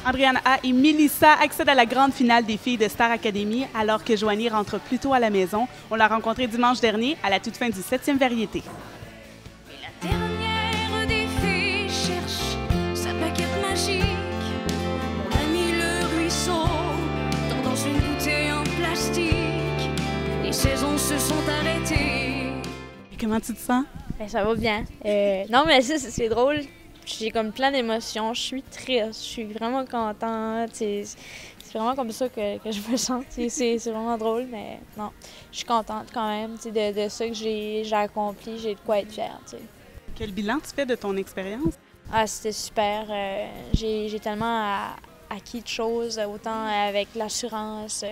Andréane A et Mélissa accèdent à la grande finale des filles de Star Academy alors que Joanie rentre plus tôt à la maison. On l'a rencontrée dimanche dernier à la toute fin du 7e variété. La dernière des filles cherche sa baguette magique. On a mis le ruisseau dans une bouteille en plastique. Les saisons se sont arrêtées. Et comment tu te sens? Ben, ça va bien. Non, mais c'est drôle. J'ai comme plein d'émotions. Je suis triste. Je suis vraiment contente. C'est vraiment comme ça que je me sens. C'est vraiment drôle, mais non. Je suis contente quand même de ça que j'ai accompli. J'ai de quoi être fière. T'sais. Quel bilan tu fais de ton expérience? Ah, c'était super. J'ai tellement acquis de choses, autant avec l'assurance,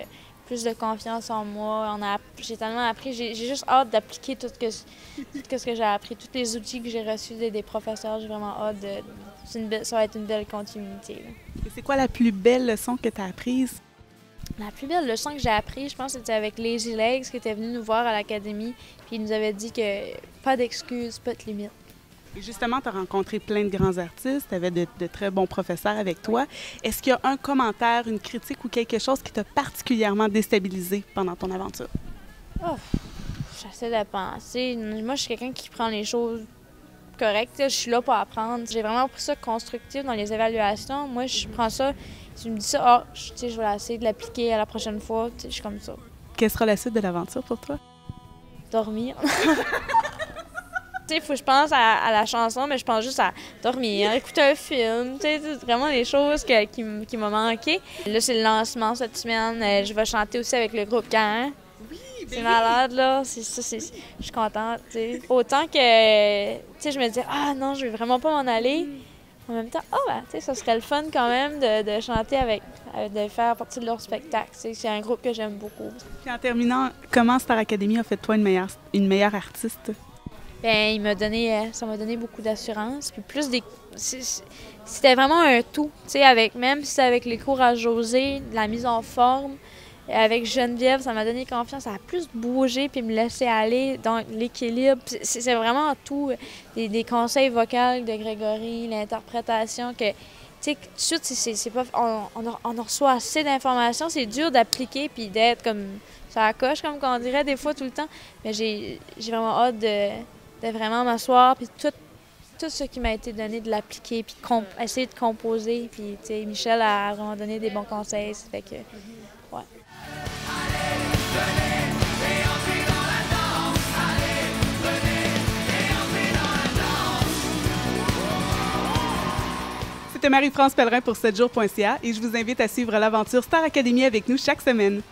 plus de confiance en moi. J'ai tellement appris. J'ai juste hâte d'appliquer tout ce que j'ai appris, tous les outils que j'ai reçus des professeurs. J'ai vraiment hâte ça va être une belle continuité. Et c'est quoi la plus belle leçon que tu as apprise? La plus belle leçon que j'ai apprise, je pense, c'était avec Lazy Legs qui était venu nous voir à l'académie. Puis il nous avait dit que pas d'excuses, pas de limites. Et justement, tu as rencontré plein de grands artistes, tu avais de très bons professeurs avec toi. Est-ce qu'il y a un commentaire, une critique ou quelque chose qui t'a particulièrement déstabilisé pendant ton aventure? Oh, j'essaie de penser. Moi, je suis quelqu'un qui prend les choses correctes. Je suis là pour apprendre. J'ai vraiment pris ça constructif dans les évaluations. Moi, je prends ça, tu me dis ça, je vais essayer de l'appliquer à la prochaine fois. Je suis comme ça. Quelle sera la suite de l'aventure pour toi? Dormir. Il faut que je pense à la chanson, mais je pense juste à dormir, écouter un film, vraiment les choses qui m'ont manqué. Là, c'est le lancement cette semaine. Je vais chanter aussi avec le groupe Caen. Oui, c'est malade, là. Je suis contente. T'sais. Autant que je me dis, ah non, je vais vraiment pas m'en aller. En même temps, ça serait le fun quand même de chanter de faire partie de leur spectacle. C'est un groupe que j'aime beaucoup. Puis en terminant, comment Star Academy a fait de toi une meilleure artiste? Bien, ça m'a donné beaucoup d'assurance. Puis plus c'était vraiment un tout. Même si c'était avec les cours à José, la mise en forme, avec Geneviève, ça m'a donné confiance à plus bouger puis me laisser aller dans l'équilibre. C'est vraiment tout. Des conseils vocaux de Grégory, l'interprétation que. Tu sais, tout de suite, c'est pas. On reçoit assez d'informations, c'est dur d'appliquer puis d'être comme. Ça coche, comme on dirait des fois tout le temps. Mais j'ai vraiment hâte de vraiment m'asseoir, puis tout ce qui m'a été donné, de l'appliquer, puis essayer de composer. Puis, tu sais, Michel a vraiment donné des bons conseils. Ça fait que, ouais. C'était Marie-France Pellerin pour 7jours.ca et je vous invite à suivre l'aventure Star Academy avec nous chaque semaine.